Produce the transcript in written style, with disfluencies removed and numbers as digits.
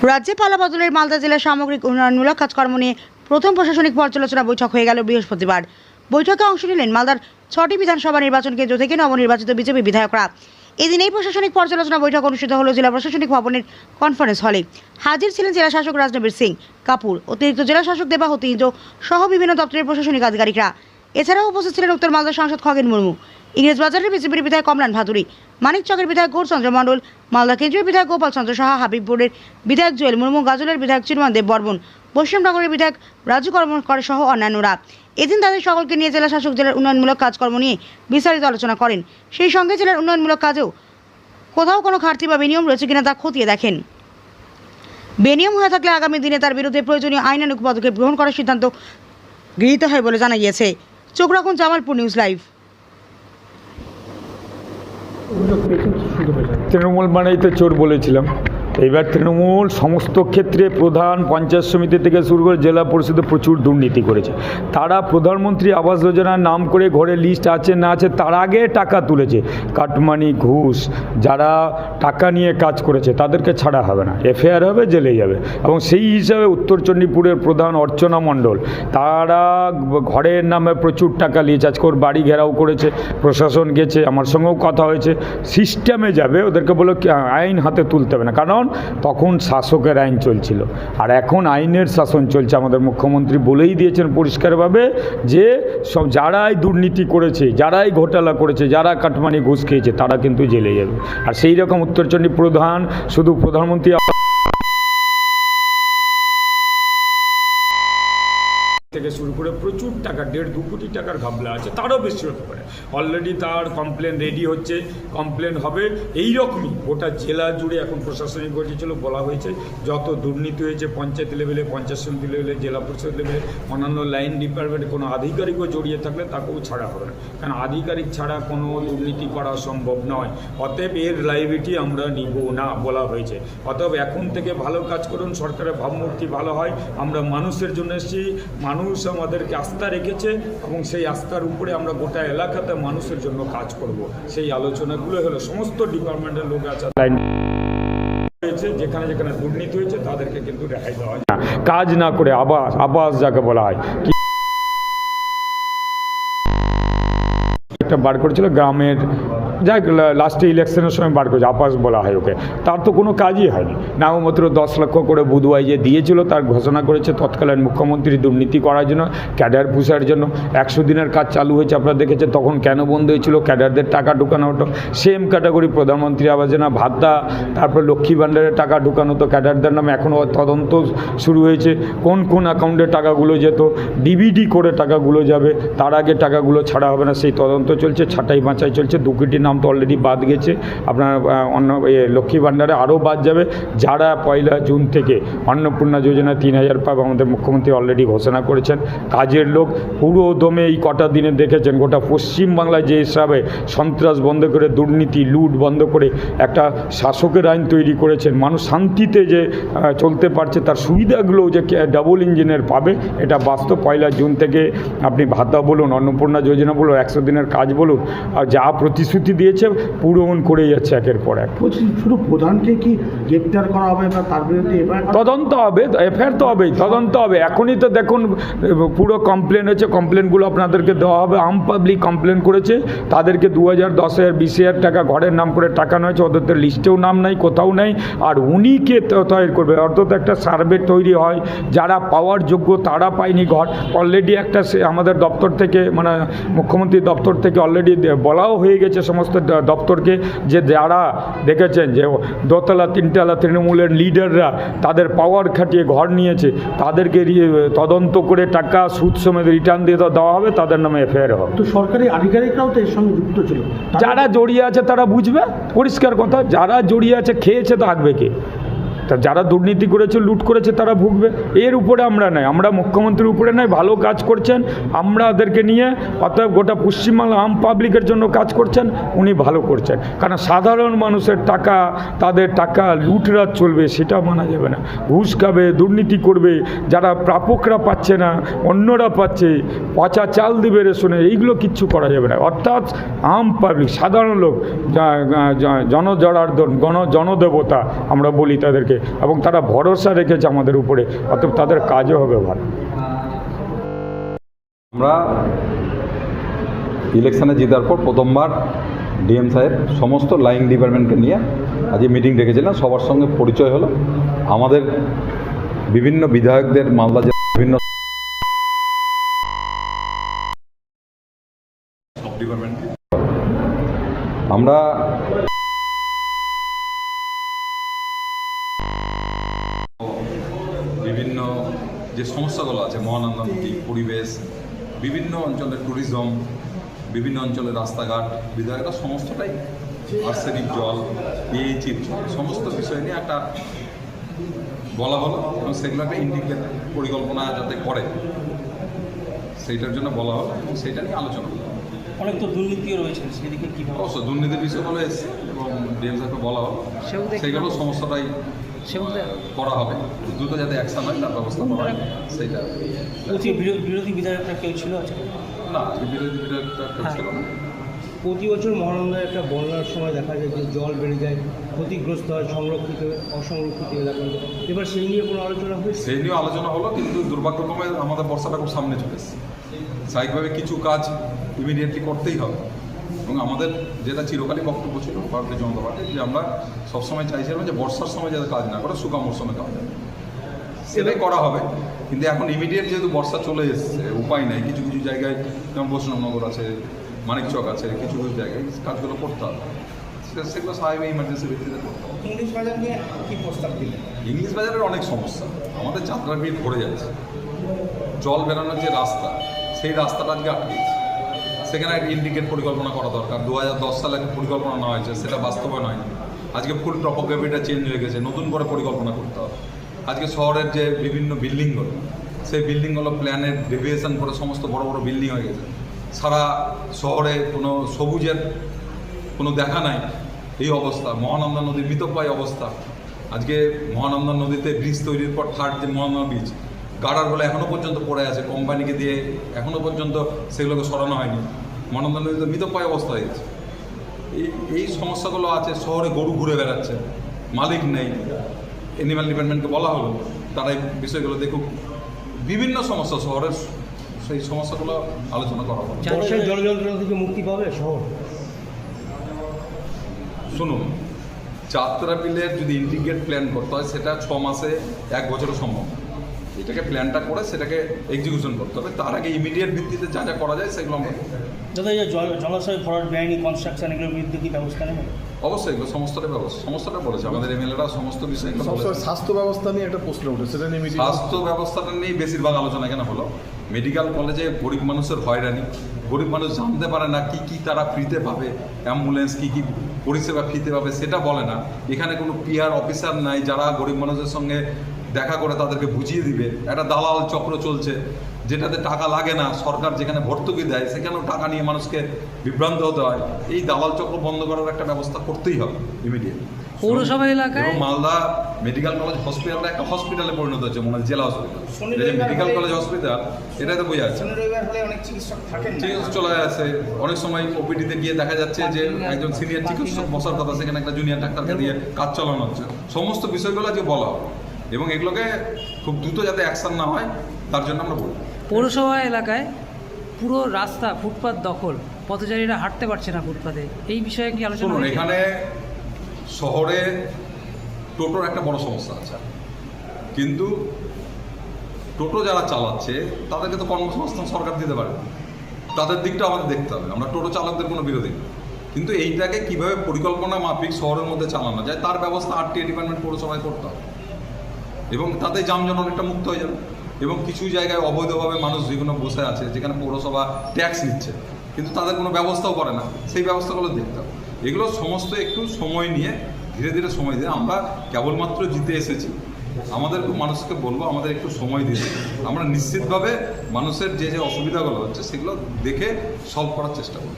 রাজ্যে পালা বদলের মালদা জেলার সামগ্রিক উন্নয়নমূলক কাজকর্ম নিয়ে প্রথম প্রশাসনিক পর্যালোচনা বৈঠক হয়ে গেল বৃহস্পতিবার। বৈঠকে অংশ নিলেন মালদার 6টি বিধানসভা নির্বাচন কেন্দ্র থেকে নবনির্বাচিত বিজেপি বিধায়করা। এদিন এই প্রশাসনিক পর্যালোচনা বৈঠক অনুষ্ঠিত হল জেলা প্রশাসনিক ভবনের কনফারেন্স হলে। হাজির ছিলেন জেলা শাসক রাজনবীর সিং কাপুর, অতিরিক্ত জেলা শাসক দেবাহতি ইন্দ্র সহ বিভিন্ন দপ্তরের প্রশাসনিক আধিকারিকরা। এছাড়াও উপস্থিত ছিলেন উত্তর মালদা সাংসদ খগেন মুর্মু, ইংরেজবাজারের বিজেপির বিধায়ক কমলান ভাদুরী, মানিকচকের বিধায়ক গৌরচন্দ্র মণ্ডল, মালদা কেন্দ্রীয় বিধায়ক গোপাল চন্দ্র সাহা, হাবিবপুরের বিধায়ক জুয়েল মুর্মু, গাজলের বিধায়ক চিরমান দেব বর্মন, পশ্চিমনগরের বিধায়ক রাজু কর্মকার সহ অন্যান্যরা। এদিন তাদের সকলকে নিয়ে জেলা শাসক জেলার উন্নয়নমূলক কাজকর্ম নিয়ে বিস্তারিত আলোচনা করেন। সেই সঙ্গে জেলার উন্নয়নমূলক কাজেও কোথাও কোনো ঘাটতি বা বেনিয়ম রয়েছে কিনা তা খতিয়ে দেখেন। বেনিয়ম হয়ে থাকলে আগামী দিনে তার বিরুদ্ধে প্রয়োজনীয় আইনানুগ পদক্ষেপ গ্রহণ করার সিদ্ধান্ত গৃহীত হয় বলে জানা গিয়েছে। চোখ রাখুন জামালপুর নিউজ লাইভ। তৃণমূল মানেই তো চোর বলেছিলাম। এবার তৃণমূল সমস্ত ক্ষেত্রে প্রধান পঞ্চায়েত সমিতি থেকে শুরু করে জেলা পরিষদে প্রচুর দুর্নীতি করেছে। তারা প্রধানমন্ত্রী আবাস যোজনার নাম করে ঘরে লিস্ট আছে না আছে তার আগে টাকা তুলেছে, কাটমানি ঘুষ। যারা টাকা নিয়ে কাজ করেছে তাদেরকে ছাড়া হবে না, এফআইআর হবে, জেলে যাবে। এবং সেই হিসাবে উত্তর চণ্ডীপুরের প্রধান অর্চনা মণ্ডল, তারা ঘরের নামে প্রচুর টাকা নিয়েছে। আজকে ওর বাড়ি ঘেরাও করেছে, প্রশাসন গেছে, আমার সঙ্গেও কথা হয়েছে, সিস্টেমে যাবে। ওদেরকে বলো আইন হাতে তুলতে হবে না, কারণ তখন শাসকের আইন চলছিল, আর এখন আইনের শাসন চলছে। আমাদের মুখ্যমন্ত্রী বলেই দিয়েছেন পরিষ্কারভাবে যে সব যারাই দুর্নীতি করেছে, যারাই ঘোটালা করেছে, যারা কাটমানি ঘুষ খেয়েছে তারা কিন্তু জেলে যাবে। আর সেই রকম উত্তরচণ্ডী প্রধান শুধু প্রধানমন্ত্রী থেকে শুরু করে প্রচুর টাকা, 1.5-2 কোটি টাকার ঘাবলা আছে, তারও বেশি হতে পারে। অলরেডি তার কমপ্লেন রেডি হচ্ছে, কমপ্লেন হবে। এই রকমই গোটা জেলা জুড়ে এখন প্রশাসনিক বৈঠক বলা হয়েছে যত দুর্নীতি হয়েছে পঞ্চায়েত লেভেলে, পঞ্চায়েত সমিতি লেভেলে, জেলা পরিষদ লেভেলে, অন্যান্য লাইন ডিপার্টমেন্টে কোনো আধিকারিকও জড়িয়ে থাকলে তাকেও ছাড়া হবে না, কারণ আধিকারিক ছাড়া কোনো দুর্নীতি করা সম্ভব নয়। অতএব এর লাইবিলিটি আমরা নিব না বলা হয়েছে। অতএব এখন থেকে ভালো কাজ করুন, সরকারের ভাবমূর্তি ভালো হয়। আমরা মানুষের জন্য এসেছি, মানুষ আমাদেরকে আস্থা রেখেছে এবং সেই আস্থার উপরে আমরা গোটা এলাকাতে মানুষের জন্য কাজ করব। সেই আলোচনাগুলো হলো সমস্ত ডিপার্টমেন্টের লোক আছে, যেখানে যেখানে দুর্নীতি হয়েছে তাদেরকে কিন্তু রেহাই দেওয়া হয় না। কাজ না করে আবাস যাকে বলা হয়, একটা বার করেছিল গ্রামের, যাই লাস্টে ইলেকশনের সময় বার করেছে, আবাস বলা হয় ওকে। তার তো কোনো কাজই হয়নি, নামমাত্র 10 লক্ষ করে বুধবাই যে দিয়েছিল তার ঘোষণা করেছে তৎকালীন মুখ্যমন্ত্রী দুর্নীতি করার জন্য, ক্যাডার পুষার জন্য। 100 দিনের কাজ চালু হয়েছে, আপনারা দেখেছেন। তখন কেন বন্ধ হয়েছিল? ক্যাডারদের টাকা ঢুকানো হতো। সেম ক্যাটাগরি প্রধানমন্ত্রী আবাস যোজনা, ভাতা, তারপর লক্ষ্মী ভাণ্ডারের টাকা ঢুকানো হতো ক্যাডারদের নামে। এখনও তদন্ত শুরু হয়েছে কোন কোন অ্যাকাউন্টে টাকাগুলো যেত, ডিবিডি করে টাকাগুলো যাবে, তার আগে টাকাগুলো ছাড়া হবে না, সেই তদন্ত চলছে, ছাঁটাই বাঁচাই চলছে। 2 কোটি নাম তো অলরেডি বাদ গেছে, আপনার অন্য লক্ষ্মী ভাণ্ডারে আরও বাদ যাবে। যারা 1 জুন থেকে অন্নপূর্ণা যোজনা 3000 পাবে, আমাদের মুখ্যমন্ত্রী অলরেডি ঘোষণা করেছেন। কাজের লোক পুরো দমে এই কটা দিনে দেখেছেন গোটা পশ্চিমবাংলায় যে হিসাবে সন্ত্রাস বন্ধ করে, দুর্নীতি লুট বন্ধ করে একটা শাসকের আইন তৈরি করেছেন, মানুষ শান্তিতে যে চলতে পারছে, তার সুবিধাগুলো যে ডাবল ইঞ্জিনের পাবে, এটা বাস্তব। 1 জুন থেকে আপনি ভাতা বলুন, অন্নপূর্ণা যোজনা বলুন, 100 দিনের কাজ বলুন, আর যা প্রতিশ্রুতি দিয়েছে পূরণ করে যাচ্ছে একের পর এক। শুধু প্রধানকে কি গ্রেপ্তার করা হবে বা তার বিরুদ্ধে তদন্ত হবে? এফআইআর তো হবেই, তদন্ত হবে। এখনই তো দেখুন পুরো কমপ্লেন হয়েছে, কমপ্লেনগুলো আপনাদেরকে দেওয়া হবে। আম পাবলিক কমপ্লেন করেছে, তাদেরকে 2000, 10,000, 20,000 টাকা ঘরের নাম করে টাকা নয়েছে, ওদের তো লিস্টেও নাম নাই, কোথাও নাই। আর উনিকে তৈরি করবে, অর্থাৎ একটা সার্ভে তৈরি হয়, যারা পাওয়ার যোগ্য তারা পায়নি ঘর। অলরেডি একটা আমাদের দপ্তর থেকে, মানে মুখ্যমন্ত্রী দপ্তর থেকে অলরেডি বলাও হয়ে গেছে সমস্ত দপ্তরকে, যে যারা দেখেছেন যে 2তলা 3তলা তৃণমূলের লিডাররা তাদের পাওয়ার খাটিয়ে ঘর নিয়েছে, তাদেরকে তদন্ত করে টাকা সুদ সমেত রিটার্ন দিয়ে দেওয়া হবে, তাদের নামে এফআইআর হবে। তো সরকারি আধিকারিকরাও তো এর সঙ্গে যুক্ত ছিল, যারা জড়িয়ে আছে তারা বুঝবে, পরিষ্কার কথা। যারা জড়িয়ে আছে, খেয়েছে থাকবে কে? তা যারা দুর্নীতি করেছে, লুট করেছে, তারা ভুগবে। এর উপরে আমরা নয়, আমরা মুখ্যমন্ত্রীর উপরে নয়, ভালো কাজ করছেন, আমরা ওদেরকে নিয়ে, অতএব গোটা পশ্চিমবাংলা আম পাবলিকের জন্য কাজ করছেন, উনি ভালো করছেন। কারণ সাধারণ মানুষের টাকা, তাদের টাকা লুটরাজ চলবে, সেটা মানা যাবে না। ঘুষ খাবে, দুর্নীতি করবে, যারা প্রাপকরা পাচ্ছে না, অন্যরা পাচ্ছে, পচা চাল দিবে রেশনে, এইগুলো কিচ্ছু করা যাবে না। অর্থাৎ আম পাবলিক, সাধারণ লোক, জনজনার্দন, জনদেবতা আমরা বলি তাদেরকে, থেকে, এবং তারা ভরসা রেখেছে আমাদের উপরে, অতএব তাদের কাজও হবে ভালো। আমরা ইলেকশানে জেতার পর প্রথমবার ডিএম সাহেব সমস্ত লাইন ডিপার্টমেন্টকে নিয়ে আজকে মিটিং ডেকেছিলেন। সবার সঙ্গে পরিচয় হলো। আমাদের বিভিন্ন বিধায়কদের মালদা জেলার বিভিন্ন সব ডিপার্টমেন্ট আমরা বিভিন্ন যে সমস্যাগুলো আছে, মহানন্দা নদী, পরিবেশ, বিভিন্ন অঞ্চলের ট্যুরিজম, বিভিন্ন অঞ্চলের রাস্তাঘাট, বিধায়করা সমস্তটাই আর্সেনিক জল, পিএইচির জল, সমস্ত বিষয় নিয়ে একটা বলা হলো এবং সেগুলো একটা ইন্ডিকেট পরিকল্পনা যাতে করে সেইটার জন্য বলা হলো এবং সেইটা নিয়ে আলোচনা হলো। অনেক তো দুর্নীতিও রয়েছে, সেদিকে কীভাবে? অবশ্য দুর্নীতির বিষয়গুলো এসছে এবং ডিএম সাহেবকে বলা হলো, সেইগুলো সমস্তটাই করা হবে, দ্রুত যাতে অ্যাকশন হয় তার ব্যবস্থা করা হয় সেইটা। বিরোধী বিধায়করা কেউ ছিল আজকে? না, বিরোধী বিধায়কটা কেউ ছিল না। প্রতি বছর মহানন্দায় একটা বন্যার সময় দেখা যায় যে জল বেড়ে যায়, ক্ষতিগ্রস্ত হয় সংরক্ষিত অসংরক্ষিত এলাকাগুলো। এবার সেই নিয়ে কোনো আলোচনা হয়েছে? সেই নিয়েও আলোচনা হলো, কিন্তু দুর্ভাগ্যক্রমে আমাদের বর্ষাটা খুব সামনে চলে এসেছে। স্বাভাবিকভাবে কিছু কাজ ইমিডিয়েটলি করতেই হবে এবং আমাদের যেটা চিরকালই বক্তব্য ছিল ভারতীয় জনতা পার্টির, যে আমরা সবসময় চাইছিলাম যে বর্ষার সময় যাতে কাজ না করে শুকা মরশুমে কাজ হবে, সেটাই করা হবে। কিন্তু এখন ইমিডিয়েট যেহেতু বর্ষা চলে এসেছে, উপায় নেই। কিছু কিছু জায়গায় যেমন বৈষ্ণবনগর আছে, মানিকচক আছে, কিছু কিছু জায়গায় কাজগুলো করতে হবে, সেগুলো স্বাভাবিক ইমার্জেন্সি ভিত্তিতে করতে হবে। ইংলিশ বাজার নিয়ে কী প্রস্তাব দিলেন? ইংলিশ বাজারের অনেক সমস্যা, আমাদের যাত্রার ভিড় ভরে যাচ্ছে। জল বেরোনোর যে রাস্তা, সেই রাস্তাটা আজকে আটকেছে। সেখানে একটা ইন্ডিকেট পরিকল্পনা করা দরকার। 2010 সালে একটা পরিকল্পনা নেওয়া হয়েছে, সেটা বাস্তবায়ন হয়নি। আজকে ফুল টপোগ্রাফিটা চেঞ্জ হয়ে গেছে, নতুন করে পরিকল্পনা করতে হবে। আজকে শহরের যে বিভিন্ন বিল্ডিংগুলো, সেই বিল্ডিংগুলো প্ল্যানের ডেভিয়েশন করে সমস্ত বড় বড় বিল্ডিং হয়ে গেছে। সারা শহরে কোনো সবুজের কোনো দেখা নাই, এই অবস্থা। মহানন্দা নদীর মৃতপ্রায় অবস্থা। আজকে মহানন্দা নদীতে ব্রিজ তৈরির পর থার্ড যে মহানন্দা ব্রিজ, গার্ডারগুলো এখনও পর্যন্ত পড়ে আছে, কোম্পানিকে দিয়ে এখনও পর্যন্ত সেগুলোকে সরানো হয়নি। মহানন্দা নদীতে মৃতপ্রায় অবস্থা হয়ে গেছে। এই সমস্যাগুলো আছে। শহরে গরু ঘুরে বেড়াচ্ছে, মালিক নেই। অ্যানিম্যাল ডিপার্টমেন্টকে বলা হলো, তারা এই বিষয়গুলো দেখুক। বিভিন্ন সমস্যা শহরের, সেই সমস্যাগুলো আলোচনা করা হবে। বর্ষায় জল যন্ত্রণা থেকে মুক্তি পাবে শহর? শুনুন, যাত্রা বিলের যদি ইন্টিগ্রেট প্ল্যান করতে হয়, সেটা 6 মাসে 1 বছরও সম্ভব। এটাকে প্ল্যানটা করে সেটাকে এক্সিকিউশন করতে হবে। তার আগে ইমিডিয়েট ভিত্তিতে যা যা করা যায় সেগুলো আমরা দাদা, এই যে জলাশয় ভরাট, বেআইনি কনস্ট্রাকশন, এগুলোর বিরুদ্ধে কি ব্যবস্থা নেবেন? অবশ্যই এগুলো সমস্তটা বলেছে আমাদের এমএলএরা, সমস্ত বিষয় স্বাস্থ্য ব্যবস্থা নিয়ে একটা প্রশ্ন ওঠে, সেটা নিয়ে স্বাস্থ্য ব্যবস্থাটা নিয়ে বেশিরভাগ আলোচনা এখানে হলো। মেডিকেল কলেজে গরিব মানুষের হয়রানি, গরিব মানুষ জানতে পারে না কি তারা ফ্রিতে পাবে, অ্যাম্বুলেন্স কি পরিষেবা ফ্রিতে পাবে সেটা বলে না। এখানে কোনো পিআর অফিসার নাই যারা গরিব মানুষের সঙ্গে দেখা করে তাদেরকে বুঝিয়ে দিবে। একটা দালাল চক্র চলছে, যেটাতে টাকা লাগে না। সরকার যেখানে ভর্তুকি দেয় সেখানেও টাকা নিয়ে মানুষকে বিভ্রান্ত হতে হয়। এই দালাল চক্র বন্ধ করার একটা ব্যবস্থা করতেই হবে ইমিডিয়েট। পৌরসভা এলাকায় মালদা মেডিকেল কলেজ হসপিটালটা একটা হসপিটালে পরিণত হচ্ছে, মনে হয় জেলা হসপিটাল। মেডিকেল কলেজ হসপিটাল, এটাই তো বোঝা যাচ্ছে। চিকিৎসক চলে আসে, অনেক সময় ওপিডিতে গিয়ে দেখা যাচ্ছে যে একজন সিনিয়র চিকিৎসক বসার কথা, সেখানে একটা জুনিয়র ডাক্তারকে দিয়ে কাজ চালানো হচ্ছে। সমস্ত বিষয়গুলো আজকে বলা হবে এবং এগুলোকে খুব দ্রুত যাতে অ্যাকশন না হয় তার জন্য আমরা বলি। পৌরসভা এলাকায় পুরো রাস্তা ফুটপাত দখল, পথচারীরা হাঁটতে পারছে না ফুটপাতে, এই বিষয়ে কি আলোচনা হয়েছে? এখানে শহরে টোটোর একটা বড় সমস্যা আছে, কিন্তু টোটো যারা চালাচ্ছে তাদেরকে তো কর্মসংস্থান সরকার দিতে পারে, তাদের দিকটা আমাদের দেখতে হবে। আমরা টোটো চালকদের কোনো বিরোধী, কিন্তু এইটাকে কিভাবে পরিকল্পনা মাফিক শহরের মধ্যে চালানো যায় তার ব্যবস্থা আরটিএ ডিপার্টমেন্ট পৌরসভায় করতে হবে এবং তাতে যানজট অনেকটা মুক্ত হয়ে যাবে। এবং কিছু জায়গায় অবৈধভাবে মানুষ যেগুলো বসে আছে, যেখানে পৌরসভা ট্যাক্স নিচ্ছে কিন্তু তাদের কোনো ব্যবস্থাও করে না, সেই ব্যবস্থাগুলো দেখতে হবে। এগুলো সমস্ত একটু সময় নিয়ে ধীরে ধীরে সময় দিয়ে, আমরা কেবলমাত্র জিতে এসেছি, আমাদের মানুষকে বলবো আমাদের একটু সময় দিতে। আমরা নিশ্চিতভাবে মানুষের যে অসুবিধাগুলো হচ্ছে সেগুলো দেখে সলভ করার চেষ্টা করব।